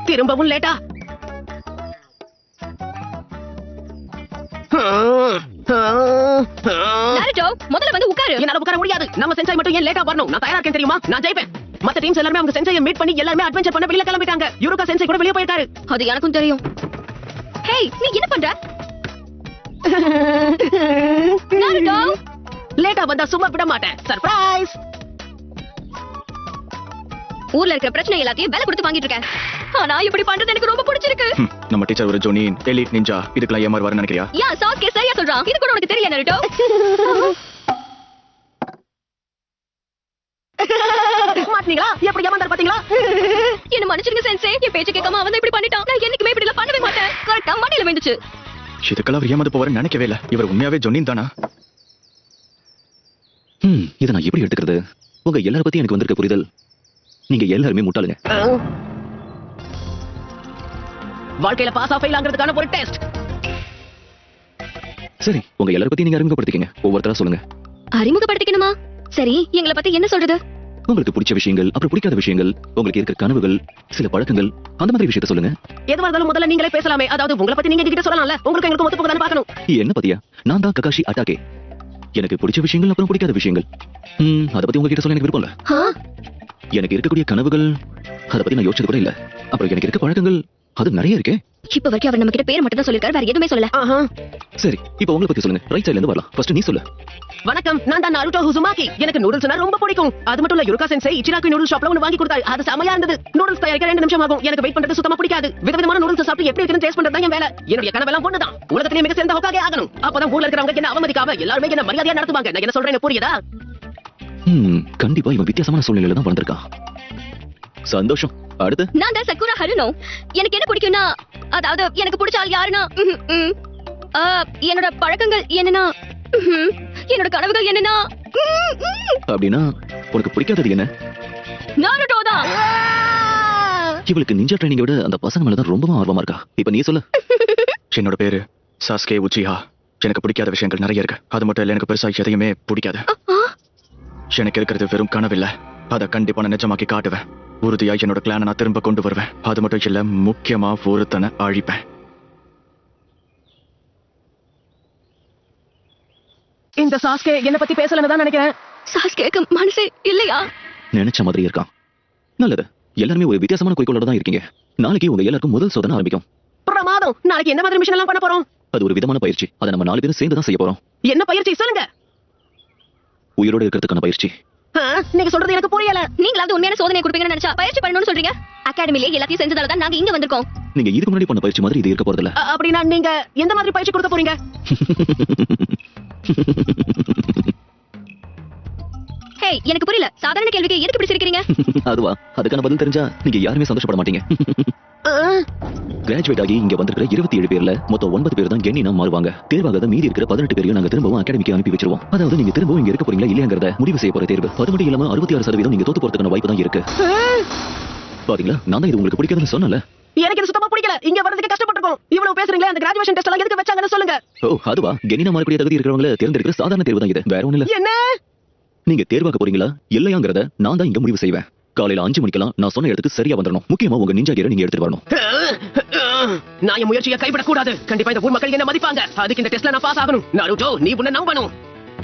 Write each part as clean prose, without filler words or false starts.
திரும்பவும் லேட்டா? முதல்ல வந்து உட்காரு. என்னால உட்கார முடியாது. நம்ம சென்சாய் மட்டும் ஏன் லேட்டா வரணும்? நான் தயாரா இருக்கேன் தெரியுமா? நான் ஜெயிப்பேன். மத்த டீம்ஸ் எல்லாரும் அவங்க சென்சாயை மீட் பண்ணி எல்லாரும் அட்வென்ச்சர் பண்ண வெளிய கிளம்பிட்டாங்க. யுருகா சென்சாய் கூட வெளிய போயிருக்காரு. அது எனக்கும் தெரியும். ஹேய், நீ என்ன பண்ற? நாருட்டோ, லேட்டா வந்தா சும்மா விட மாட்டேன். சர்ப்ரைஸ். ஊர்ல இருக்கிற பிரச்சனை எல்லாத்தையும் வேலை கொடுத்து வாங்கிட்டு இருக்கேன். ஆனா இப்படி பண்றது எனக்கு ரொம்ப பிடிச்சிருக்கு. நம்ம டீச்சர் ஒரு ஜோனின் எலிட் நிஞ்சா. இதுக்கெல்லாம் ஏமாறுவாருன்னு நினைக்கிறியா? யா, சாஸ்கே சரியா சொல்றான். இது கூட உனக்கு தெரியும் நாருட்டோ. மாட்டீங்களா? எப்படி ஏமாந்தார் பாத்தீங்களா? என்ன மன்னிச்சிருங்க சென்சே. என் பேச்ச கேட்காம அவன் இப்படி பண்ணிட்டான். நான் என்னைக்குமே இப்படி எல்லாம் பண்ணவே மாட்டேன். கரெக்ட்டா மண்டையில விழுந்துச்சு. இதுக்கெல்லாம் அவர் ஏமாந்து போவாருன்னு நினைக்கவே இல்ல. இவர் உண்மையாவே ஜோனின் தானா? இதை நான் எப்படி எடுத்துக்கிறது? உங்க எல்லார பத்தி எனக்கு வந்திருக்க புரிதல், நீங்க எல்லாருமே முட்டாளுங்க. வாழ்க்கையில பாஸ் ஆ ஃபெயில் ஆகிறதுக்கான ஒரு டெஸ்ட். சரி, உங்க எல்லார பத்தி நீங்க அறிமுகப்படுத்திக்கங்க. ஒவ்வொருத்தரா சொல்லுங்க. அறிமுகப்படுத்திக்கணுமா? சரி, எங்களை பத்தி என்ன சொல்றது? உங்களுக்கு பிடிச்ச விஷயங்கள், அப்புறம் பிடிக்காத விஷயங்கள், உங்களுக்கு இருக்கிற கனவுகள், சில பழக்கங்கள், அந்த மாதிரி விஷயத்த சொல்லுங்க. எதுவா இருந்தாலும் முதல்ல நீங்களே பேசலாமே. அதாவது உங்களை பத்தி நீங்க கிட்ட சொல்லலாம்ல. உங்களுக்கு எங்களுக்கு ஒத்து போகுதான்னு பார்க்கணும். என்ன பத்தியா? நான் தான் ககாஷி அட்டாகே. எனக்கு பிடிச்ச விஷயங்கள், அப்புறம் பிடிக்காத விஷயங்கள், அத பத்தி உங்ககிட்ட சொல்ல எனக்கு விருப்பம் இல்ல. எனக்கு இருக்கக்கூடிய கனவுகள், அத பத்தி நான் யோசிச்சது கூட இல்ல. அப்புறம் எனக்கு இருக்க பழக்கங்கள், அது நிறைய இருக்கே. இப்ப வரைக்கும் அவர் நம்ம கிட்ட பேர் மட்டும் தான் சொல்லிருக்காரு, வேற எதுவுமே சொல்லல. சரி, இப்போ உங்களை பத்தி சொல்லுங்க. ரைட் சைடுல இருந்து வரலாம். ஃபர்ஸ்ட் நீ சொல்லு. வணக்கம், நான் தான் நாருட்டோ உசுமாகி. எனக்கு நூடுல்ஸ்னா ரொம்ப பிடிக்கும். அது மட்டும் இல்ல, யுருகா சென்சை இச்சிராக்கு நூடுல்ஸ் ஷாப்ல ஒன்னு வாங்கி கொடுத்தாரு. அது செமையா இருந்தது. நூடுல்ஸ் தயாரிக்க 2 நிமிஷம் ஆகும். எனக்கு வெயிட் பண்றது சுத்தமா பிடிக்காது. விதவிதமான நூடுல்ஸ் சாப்பிட்டு எப்படி இருக்குன்னு டேஸ்ட் பண்றது தான் என் வேலை. என்னுடைய கனவெல்லாம் ஒண்ணுதான், உலகத்திலேயே மிக சிறந்த ஹோக்காகே ஆகணும். அப்பதான் ஊர்ல இருக்கிறவங்க என்ன அவமதிக்காம எல்லாரும் என்ன மரியாதையா நடத்துவாங்க. நான் என்ன சொல்றேன்னு புரியுதா? கண்டிப்பா இவன் வித்தியாசமான சூழ்நிலையில தான் வந்திருக்கான். சந்தோஷம். அடுத்து நான் தான் சக்குரா ஹருனோ. எனக்கு என்ன பிடிக்கும்னா, அதாவது எனக்கு பிடிச்ச ஆள் யாருன்னா, என்னோட பழக்கங்கள் என்னன்னா, என்னோட கனவுகள் என்னன்னா, அப்படின்னா உனக்கு பிடிக்காதது என்ன? நாருட்டோ தான். இவளுக்கு நிஞ்சா ட்ரைனிங்கை விட அந்த பசங்க மேல தான் ரொம்ப ஆர்வமா இருக்கா. இப்ப நீ சொல்லு. என்னோட பேரு சாஸ்கே உச்சிஹா. எனக்கு பிடிக்காத விஷயங்கள் நிறைய இருக்கு. அது மட்டும் இல்ல, எனக்கு பெருசா எதையுமே பிடிக்காது. எனக்கு இருக்கிறது வெறும் கனவில்ல, அதை கண்டிப்பா நான் நிஜமாக்கி காட்டுவேன். உறுதியா என்னோட பிளானை நான் திரும்ப கொண்டு வருவேன். அது மட்டும் இல்ல, முக்கியமா ஒருத்தனை அழிப்பேன். இந்த சாஸ்கே என்ன பத்தி பேசலன்னு தான் நினைக்கிறேன். சாஸ்கேக்கு மனசே இல்லையா? நினைச்ச மாதிரி இருக்கான். நல்லது, எல்லாருமே ஒரு வித்தியாசமான குறிக்கோளோட தான் இருக்கீங்க. நாளைக்கு உங்க எல்லாருக்கும் முதல் சோதனை ஆரம்பிக்கும். பிரமாதம். நாளைக்கு என்ன மாதிரி மிஷன் எல்லாம் பண்ண போறோம்? அது ஒரு விதமான பயிற்சி. அதை நம்ம 4 பேரும் சேர்ந்து தான் செய்ய போறோம். என்ன பயிற்சி சொல்லுங்க? உயிரோட இருக்கிறதுக்கான பயிற்சி. நீங்க சொல்றது எனக்கு புரியல. நீங்களாவது உண்மையான சோதனை கொடுப்பீங்கன்னு நினைச்சா பயிற்சி பண்ணணும்னு சொல்றீங்க. அகாடமிலே எல்லாத்தையும் செஞ்சதால தான் நாங்க இங்க வந்திருக்கோம். நீங்க இதுக்கு முன்னாடி பண்ண பயிற்சி மாதிரி இது இருக்க போறதில்ல. அப்படின்னா நீங்க எந்த மாதிரி பயிற்சி கொடுக்க போறீங்க? ஹேய், எனக்கு புரியல. சாதாரண கேள்விக்கு எதுக்கு இப்படி சிரிக்கிறீங்க? அதுவா? அதுக்கான பதில் தெரிஞ்சா நீங்க யாருமே சந்தோஷப்பட மாட்டீங்க. கிராஜுவேட் ஆகி இங்க வந்திருக்கிற 27 பேர்ல மொத்தம் 9 பேர் தான் கென்னினா மாறுவாங்க. தேர்வாகாத மீதி இருக்கிற 18 பேரையும் நாங்க திரும்பவும் அகாடமிக்கு அனுப்பி வச்சிருவோம். அதாவது நீங்க திரும்பவும் இங்க இருக்க போறீங்களா இல்லையாங்கறத முடிவு செய்ய போற தேர்வு. அது மட்டும் இல்லாம 66% நீங்க தோத்து போறதுக்கான வாய்ப்பு தான் இருக்கு. பாத்தீங்களா, நான் தான் இது உங்களுக்கு பிடிக்காதுன்னு சொன்னல. எனக்கு இது சுத்தமா பிடிக்கல. இங்க வரதுக்கு கஷ்டப்பட்டிருக்கோம். இவ்வளவு பேசுறீங்களே, அந்த கிராஜுவேஷன் டெஸ்ட் எல்லாம் எதுக்கு வச்சாங்கன்னு சொல்லுங்க. அதுவா? கென்னினா மாறக்கூடிய தகுதி இருக்கிறவங்கள தேர்ந்தெடுக்கிற சாதாரண தேர்வு தான் இது. வேற ஒண்ணும் இல்ல. என்ன? நீங்க தேர்வாக போறீங்களா இல்லையாங்கறத நான் தான் இங்க முடிவு செய்வேன். காலையில 5 மணிக்கெல்லாம் நான் சொன்ன இடத்துக்கு சரியா வந்துடணும். முக்கியமா உங்க நிஞ்சா கியரை நீங்க எடுத்துட்டு வரணும். நான் என் முயற்சியை கைவிடக் கூடாது. கண்டிப்பா இந்த ஊர் மக்கள் என்ன மதிப்பாங்க. அதுக்கு இந்த டெஸ்ட்ல நான் பாஸ் ஆகணும். நாருட்டோ, நீ உன்னை நம்பணும்.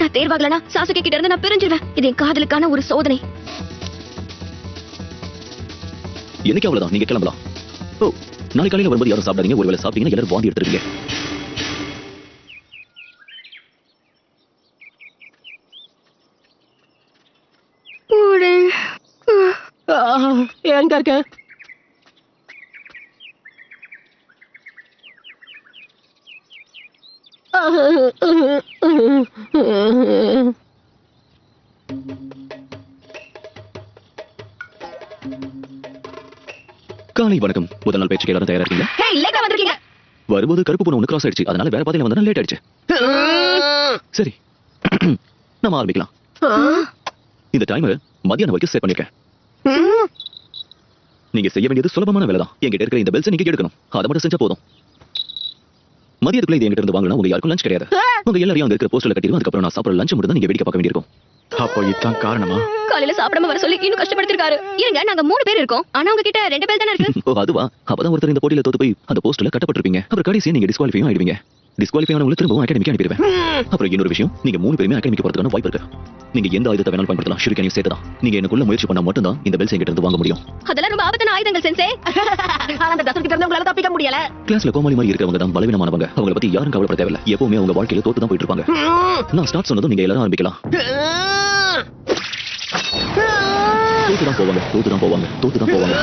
நான் தேர்வாகலனா சாசுகே கிட்ட இருந்து நான் பிரிஞ்சிடுவேன். இது என் காதலுக்கான ஒரு சோதனை. எனக்கு அவ்வளவுதான். நீங்க கிளம்பலாம். நாளை காலையில வரும்போது யாரும் சாப்பிடாதீங்க. ஒருவேளை சாப்பிட்டீங்கன்னா எல்லாரும் வாந்தி எடுத்துருவீங்க. எங்க இருக்க? காலை வணக்கம். முதல் நாள் பயிற்சிக்கு எல்லாரும் தயாரா இருக்கீங்க? லேட்டா வந்திருக்கீங்க. வரும்போது கருப்பு பூனை ஒன்று கிராஸ் ஆயிடுச்சு. அதனால வேற பாதையில வந்தா லேட் ஆயிடுச்சு. சரி, நம்ம ஆரம்பிக்கலாம். இந்த டைம் மத்தியானம் வரைக்கும் செட் பண்ணிருக்கேன். நீங்க செய்ய வேண்டியது சுலபமான வேலை தான். என்கிட்ட இருக்கிற இந்த பெல்ஸை நீங்க எடுக்கணும். அதை மட்டும் செஞ்சா போதும். மதியத்துக்குள்ள இது என்கிட்ட இருந்து வாங்கினா உங்க யாருக்கும் லஞ்ச் கிடையாது. உங்க எல்லாரையும் அங்க இருக்கிற போஸ்டர்ல கட்டிடுவோம். அதுக்கப்புறம் நான் சாப்பிட லஞ்ச் மட்டும் தான் நீங்க வேடிக்கை பார்க்க வேண்டியிருக்கும். அப்போ இதுதான் காரணமா? காலையில சாப்பிடாம வர சொல்லி இன்னும் கஷ்டப்படுத்திருக்காரு. இருங்க, நாங்க 3 பேர் இருக்கோம். ஆனா உங்ககிட்ட 2 பேர் தானே இருக்கு. ஓ அதுவா? அப்பதான் ஒருத்தர் இந்த போட்டியில தோத்து போய் அந்த போஸ்டர்ல கட்டப்பட்டிருப்பீங்க. அப்புறம் கடைசியா நீங்க டிஸ்குவாலிஃபையும் ஆயிடுவீங்க. டிஸ்குவாலிஃபை ஆனவங்களை திரும்பவும் அகாடமிக்கு அனுப்பிடுவேன். அப்புறம் இன்னொரு விஷயம், நீங்க 3 பேருமே அகாடமிக்கு போறதுக்கான வாய்ப்பு இருக்கு. நீங்க எந்த ஆயுதத்தை வேணாலும் பயன்படுத்தலாம். ஷூரிகனையும் சேர்த்துதான். நீங்க எனக்குள்ள முயற்சி பண்ணா மட்டும் தான் இந்த பெல்ஸ் என்கிட்ட இருந்து வாங்க முடியும். அதெல்லாம் ரொம்ப ஆபத்தான ஆயுதங்கள் சென்சே. ஆனா அந்த டஸ்ட் கிட்ட இருந்து உங்களால தப்பிக்க முடியல. கிளாஸ்ல கோமாளி மாதிரி இருக்கவங்க தான் பலவீனமானவங்க. அவங்கள பத்தி யாரும் கவலைப்பட தேவையில்ல. எப்பவுமே அவங்க வாழ்க்கையில தோத்து தான் போயிட்டு இருப்பாங்க. நான் ஸ்டார்ட் சொன்னதும் நீங்க எல்லாரும் ஆரம்பிக்கலாம். தோத்து தான் போவாங்க, தோத்து தான் போவாங்க, தோத்து தான் போவாங்க.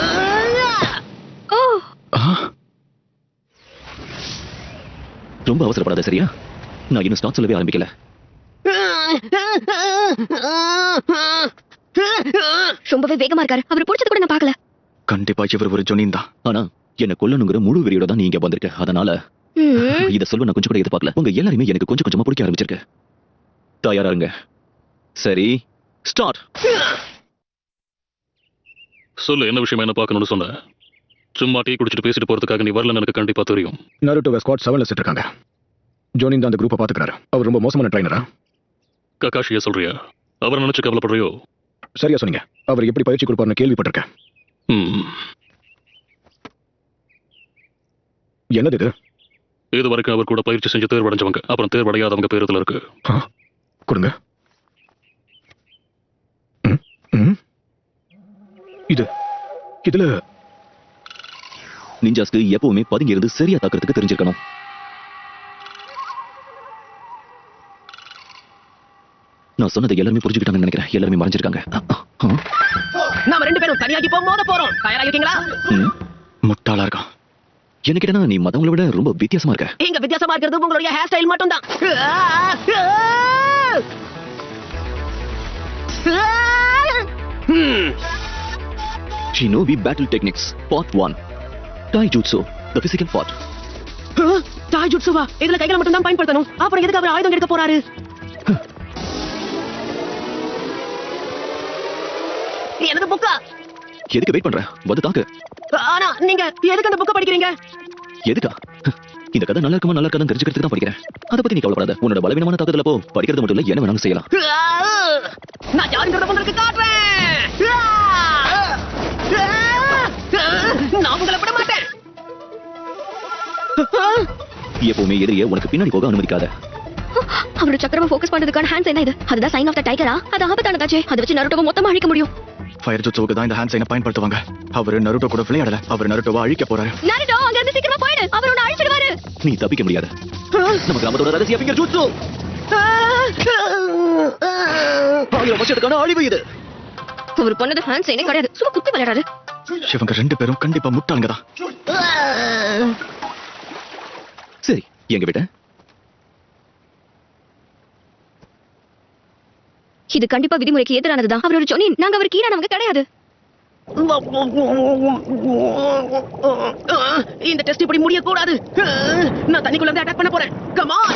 ரொம்ப அவசரப்படாத சரியா? நான் இன்னும் ஸ்டார்ட் சொல்லவே ஆரம்பிக்கல. ரொம்பவே வேகமா இருக்காரு. அவர் பிடிச்சது கூட நான் பார்க்கல. கண்டிப்பா இவர் ஒரு ஜொனின் தான். ஆனா என்ன கொல்லணுங்கிற முழு வெறியோட தான் நீங்க வந்திருக்க. அதனால இத சொல்ல நான் கொஞ்சம் கூட எதிர்பார்க்கல. உங்க எல்லாருமே எனக்கு கொஞ்சம் கொஞ்சமா பிடிக்க ஆரம்பிச்சிருக்கு. தயாரா இருங்க. சரி, ஸ்டார்ட். சொல்லு, என்ன விஷயம் என்ன பார்க்கணும்னு சொன்ன? சும்மா டீ குடிச்சிட்டு பேசிட்டு போறதுக்காக நீ வரலன்னு எனக்கு கண்டிப்பா தெரியும். நருட்டோவை ஸ்குவாட் 7ல செட் இருக்காங்க. ஜோனின் தான் அந்த குரூப்பை பாத்துக்கிறாரு. அவர் ரொம்ப மோசமான ட்ரைனரா? ககாஷியா சொல்றியா? அவரை நினைச்சு கவலைப்படுறியோ? சரியா சொன்னீங்க. அவர் எப்படி பயிற்சி கொடுப்பாருன்னு கேள்விப்பட்டிருக்கேன். என்னது இது? இது வரைக்கும் அவர் கூட பயிற்சி செஞ்சு தேர்வடைஞ்சவங்க, அப்புறம் தேர்வடையாதவங்க பேர் இதுல இருக்கு. கொடுங்க. இதுல நிஞ்சாஸ்க்கு எப்பவுமே பதுங்கி இருந்து சரியா தாக்குறதுக்கு தெரிஞ்சிருக்கணும். நான் சொன்னதை எல்லாருமே புரிஞ்சுக்கிட்டாங்கன்னு நினைக்கிறேன். எல்லாருமே மறைஞ்சிருக்காங்க. நாம 2 பேரும் தனியாகி மோத போறோம். தயாரா இருக்கீங்களா? முட்டாளா இருக்கான். என்ன கேட்டா நீ மத்தவங்கள விட ரொம்ப வித்தியாசமா இருக்க. இங்க வித்தியாசமா இருக்கிறது உங்களுடைய ஹேர் ஸ்டைல் மட்டும் தான். Shinobi Battle Techniques Part 1 Taijutsu The Physical Part. தாய்ஜுட்சுவா? இதுல கைகளை மட்டும் தான் பயன்படுத்தணும். அப்புறம் எதுக்கு அவர் ஆயுதம் எடுக்க போறாரு? எனது புக்கா? எதுக்கு வெயிட் பண்ற? வந்து தாக்கு. ஆனா நீங்க எதுக்கு அந்த புக்க படிக்கிறீங்க? எதுக்கா? இந்த கதை நல்லா இருக்குமா நல்லா இருக்காதுன்னு தெரிஞ்சுக்கிறதுக்கு தான் படிக்கிறேன். அதை பத்தி நீ கவலைப்படாத. உன்னோட பலவீனமான தாக்குதல போ. படிக்கிறது மட்டும் இல்ல, என்ன வேணாலும் செய்யலாம். நான் யாருன்றத உங்களுக்கு காட்டுறேன். நான் உங்களை விட மாட்டேன். எப்பவுமே எதிரியே உனக்கு பின்னாடி போக அனுமதிக்காத. அவரோட சக்கரமா ஃபோக்கஸ் பண்றதுக்கான ஹேண்ட்ஸ் என்ன இது? அதுதான் சைன் ஆஃப் த டைகரா? அது ஆபத்தானதாச்சே. அதை வச்சு நருட்டோவை மொத்தமா அழிக்க முடியும். ஃபயர் ஜுட்சுவுக்கு தான் இந்த ஹேண்ட் சைனை பயன்படுத்துவாங்க. அவர் நருட்டோ கூட விளையாடல. அவர் நருட்டோவை அழிக்க போறாரு. நருட்டோ அங்க இருந்து சீக்கிரமா போயிடு. அவர் உன்னை அழிச்சிடுவாரு. நீ தப்பிக்க முடியாது. நம்ம கிராமத்தோட ரகசிய ஃபிங்கர் ஜுட்சு. 1000 வருஷத்துக்கான அழிவு இது. அவர் பண்ணது ஹேண்ட் சைனே கிடையாது. சும்மா குத்தி விளையாடாரு. இவங்க 2 பேரும் கண்டிப்பா முட்டாளுங்க தான். சரி, எங்க விட்ட? இது கண்டிப்பா விதிமுறைக்கு எதிரானதுதான். அவர் ஒரு ஜொனின். நாங்க அவருக்கு ஈடானவங்க கிடையாது. இந்த டெஸ்ட் இப்படி முடிய கூடாது. நான் தண்ணிக்குள்ள இருந்து அட்டாக் பண்ண போறேன். Come on.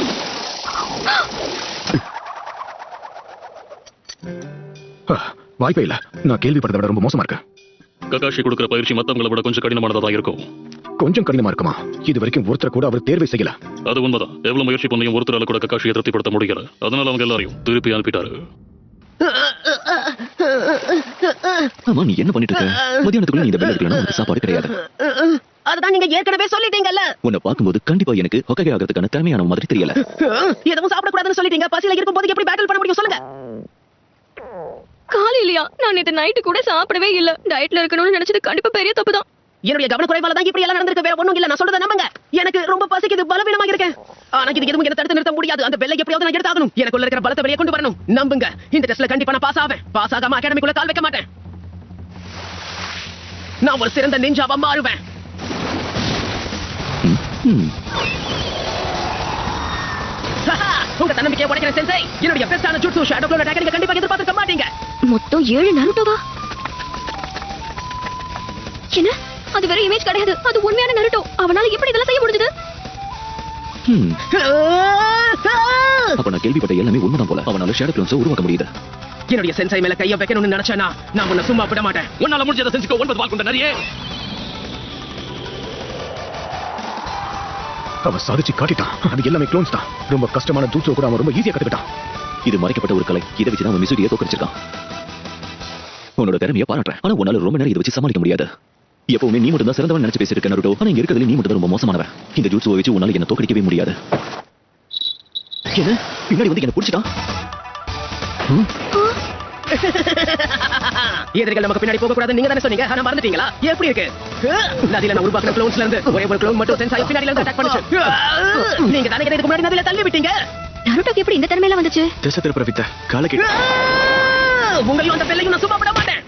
வாய்ப்பே இல்ல. நான் கேள்விப்பட்டதை விட ரொம்ப மோசமா இருக்கு. ககாஷி கொடுக்கிற பயிற்சி மத்தவங்களை விட கொஞ்சம் கடினமானதா தான் இருக்கும். கொஞ்சம் கடினமா இருக்குமா? இது வரைக்கும் ஒருத்தர் கூட அவர் தேர்வை செய்யல. அது உண்மைதான். எவ்வளவு முயற்சி பண்ணியும் ஒருத்தரால கூட ககாஷியை திருப்திப்படுத்த முடியல. அதனால அவங்க எல்லாரையும் திருப்பி அனுப்பிட்டாரு. ஆமா, நீ என்ன பண்ணிட்டு இருக்க? மத்தியானத்துக்குள்ள நீ இந்த பெல் எடுக்கலனா உனக்கு சாப்பாடு கிடையாது. அதுதான் நீங்க ஏற்கனவே சொல்லிட்டீங்கல்ல. உன்னை பார்க்கும்போது கண்டிப்பா எனக்கு ஹொக்ககே ஆகிறதுக்கான திறமையான மாதிரி தெரியல. எதுவும் சாப்பிட கூடாதுன்னு சொல்லிட்டீங்க. பசியில இருக்கும்போது எப்படி பேட்டில் பண்ண முடியும் சொல்லுங்க? காலையிலயா? நான் நேத்து நைட்டு கூட சாப்பிடவே இல்ல. டயட்ல இருக்கணும்னு நினைச்சது கண்டிப்பா பெரிய தப்பு தான். என்னுடைய கவனக்குறைவால தான் இப்படி எல்லாம் நடந்திருக்கு. வேற ஒண்ணும் இல்ல. நான் சொல்றத நம்புங்க. எனக்கு ரொம்ப பசிக்குது, பலவீனமாக இருக்கேன். ஆனா இது எதுவும் என்ன தடுத்து நிறுத்த முடியாது. அந்த பெல்லை எப்படியாவது நான் எடுத்தாகணும். எனக்குள்ள இருக்கிற பலத்தை வெளியே கொண்டு வரணும். நம்புங்க, இந்த டெஸ்ட்ல கண்டிப்பா நான் பாஸ் ஆவேன். பாஸ் ஆகாம அகாடமிக்குள்ள கால் வைக்க மாட்டேன். நான் ஒரு சிறந்த நிஞ்சாவா மாறுவேன். உங்க தன்னம்பிக்கையை உடைக்கிற சென்சை. என்னுடைய பெஸ்டான ஜுட்சு ஷேடோ க்ளோன் அட்டாக் நீங்க கண்டிப்பா எதிர்பார்க்க மாட்டீங்க. மொத்தம் 7 நருட்டோவா? என்ன? அது வேற இமேஜ் கிடையாது. அது உண்மையான நருட்டோ. அவனால எப்படி இதெல்லாம் செய்ய முடிஞ்சது? அப்ப நான் கேள்விப்பட்ட எல்லாமே உண்மைதான் போல. அவனால ஷேடோ க்ளோன்ஸை உருவாக்க முடியுது. என்னுடைய சென்சை மேல கைய வைக்கணும்னு நினைச்சேனா நான் உன்னை சும்மா விட மாட்டேன். உன்னால முடிஞ்சதை செஞ்சுக்கோ. 9 வால் கொண்ட நரியே. அவன் சாதிச்சு காட்டிட்டான். அது எல்லாமே க்ளோன்ஸ் தான். ரொம்ப கஷ்டமான ஜூட்ஸோ கூட அவன் ரொம்ப ஈஸியா கத்துக்கிட்டான். இது மறைக்கப்பட்ட ஒரு கலை. இதை வச்சு தான் அவன் மிசூரியை தோக்கடிச்சிருக்கான். உன்னோட திறமையை பாராட்டுறேன். ஆனா உன்னால ரொம்ப நேரம் இதை வச்சு சமாளிக்க முடியாது. எப்பவுமே நீ மட்டும் தான் சிறந்தவன் நினைச்சு பேசியிருக்க நருட்டோ. ஆனா இங்க இருக்கிறதுல நீ மட்டும் தான் ரொம்ப மோசமானவன். இந்த ஜூட்ஸுவை வச்சு உன்னால என்ன தோக்கடிக்கவே முடியாது. என்ன பின்னாடி வந்து என்ன புடிச்சிட்டான்? எதிரிகள் நமக்கு பின்னாடி போக கூடாது நீங்க தானே சொன்னீங்க. ஆனா மறந்துட்டீங்களா? எப்படி இருக்கு? நதியில நான் உருவாக்குன க்ளோன்ஸ்ல இருந்து ஒரே ஒரு க்ளோன் மட்டும் சென்சாய் பின்னாடில இருந்து அட்டாக் பண்ணுச்சு. நீங்க தானே இதுக்கு முன்னாடி நதியில தள்ளி விட்டீங்க. நருட்டோக்கு எப்படி இந்த திறமையில வந்துச்சு? திசை திருப்புற வித்த காலக்கி. உங்களையும் அந்த பெல்லையும் நான் சும்மா விட மாட்டேன்.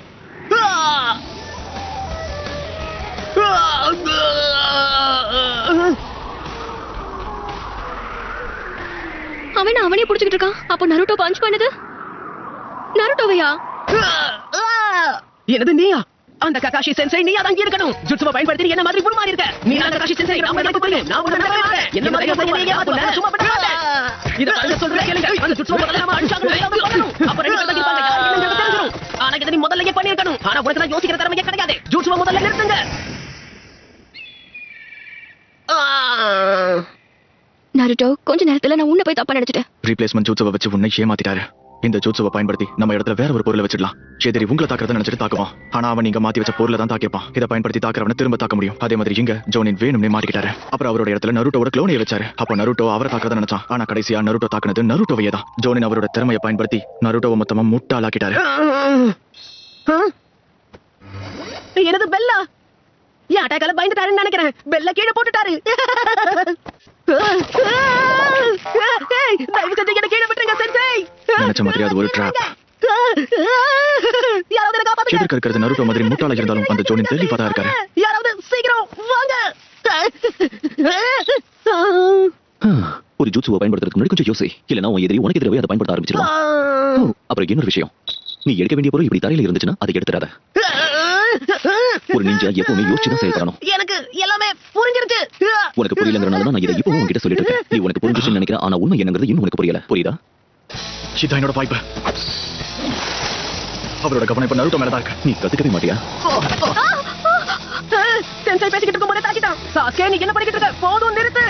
அவனே புடிச்சுக்கிட்டு இருக்கான். அப்போ நருட்டோ பஞ்ச் பண்ணது நருட்டோவையா? என்னது நீயா? அந்த ககாஷி சென்சை நீயா தான் இருக்கணும். ஜுட்சுவை பயன்படுத்தி என்ன மாதிரி புடுமாறி இருக்க. நீ அந்த ககாஷி சென்சை நாம எனக்கு தெரியும். நான் உன்னை நம்பவே மாட்டேன். என்ன மாதிரி நீங்க ஏமாத்தல சும்மா பண்ண மாட்டேன். இத பாருங்க சொல்றேன் கேளுங்க. அந்த ஜுட்சுவை முதல்ல நாம அடிச்சாகணும். அப்புறம் ரெண்டு பேரும் இருப்பாங்க. யார் என்னன்னு தெரிஞ்சிரும். ஆனா இத நீ முதல்லயே பண்ணிருக்கணும். ஆனா உனக்கு தான் யோசிக்கிற திறமையே கிடையாது. ஜுட்சுவை முதல்ல நிறுத்துங்க. நருட்டோ கொஞ்ச நேரத்துல நான் உன்னை போய் தப்பா நினைச்சிட்டேன். ரீப்ளேஸ்மென்ட் ஜூட்ஸுவை வச்சு உன்னை ஏமாத்திட்டாரு. இந்த ஜூட்ஸுவை பயன்படுத்தி நம்ம இடத்துல வேற ஒரு பொருளை வச்சிடலாம். எதிரி உங்களை தாக்குறத நினைச்சிட்டு தாக்குவான். ஆனா அவன் நீங்க மாத்தி வச்ச பொருளை தான் தாக்கிப்பான். இதை பயன்படுத்தி தாக்குறவனை திரும்ப தாக்க முடியும். அதே மாதிரி இங்க ஜோனின் வேணும்னே மாட்டிக்கிட்டாரு. அப்புறம் அவரோட இடத்துல நருட்டோட க்ளோனையை வச்சாரு. அப்போ நருட்டோ அவரை தாக்குறத நினைச்சான். ஆனா கடைசியா நருட்டோ தாக்குனது நருட்டோவையே தான். ஜோனின் அவரோட திறமையை பயன்படுத்தி நருட்டோவை மொத்தமா முட்டாளாக்கிட்டாரு. எனது பெல்லா என் அட்டாக்கால பயந்துட்டாருன்னு நினைக்கிறேன். பெல்ல கீழே போட்டுட்டாரு. தயவு செஞ்சு என்ன கீழே விட்டுருங்க சென்சை. நினைச்ச மாதிரி அது ஒரு ட்ராப். யாராவது என்ன காப்பாத்துங்க. எதிர்க்க இருக்கிறது நருட்டோ மாதிரி முட்டாளா இருந்தாலும் அந்த ஜோனின் தெளிவா தான் இருக்காரு. யாராவது சீக்கிரம் வாங்க. ஒரு ஜூட்சுவை பயன்படுத்துறதுக்கு முன்னாடி கொஞ்சம் யோசி. இல்லனா உன் எதிரி உனக்கு எதிராக அதை பயன்படுத்த ஆரம்பிச்சிருவான். அப்புறம் இன்னொரு விஷயம், நீ எடுக்க வேண்டிய பொருள் இப்படி தரையில இருந்துச்சுன்னா அதை எடுத்துறாத. ஒரு நிஞ்சா எப்பவுமே யோசிச்சு தான் செயல்படணும். எனக்கு எல்லாமே புரிஞ்சிருச்சு. உனக்கு புரியலங்கறனால தான் நான் இதை இப்பவும் உன்கிட்ட சொல்லிட்டு இருக்கேன். நீ உனக்கு புரிஞ்சிச்சுன்னு நினைக்கிறேன். ஆனா உண்மை என்னங்கிறது இன்னும் உனக்கு புரியல. புரியுதா? இதான் என்னோட வாய்ப்பு. அவரோட கவனம் இப்ப நருட்டோ மேல தான் இருக்கு. நீ கத்துக்கவே மாட்டியா? சென்சை பேசிக்கிட்டு இருக்கும்போதே தாக்கிட்டான். சாஸ்கே நீ என்ன பண்ணிக்கிட்டு இருக்க? போதும் நிறுத்து.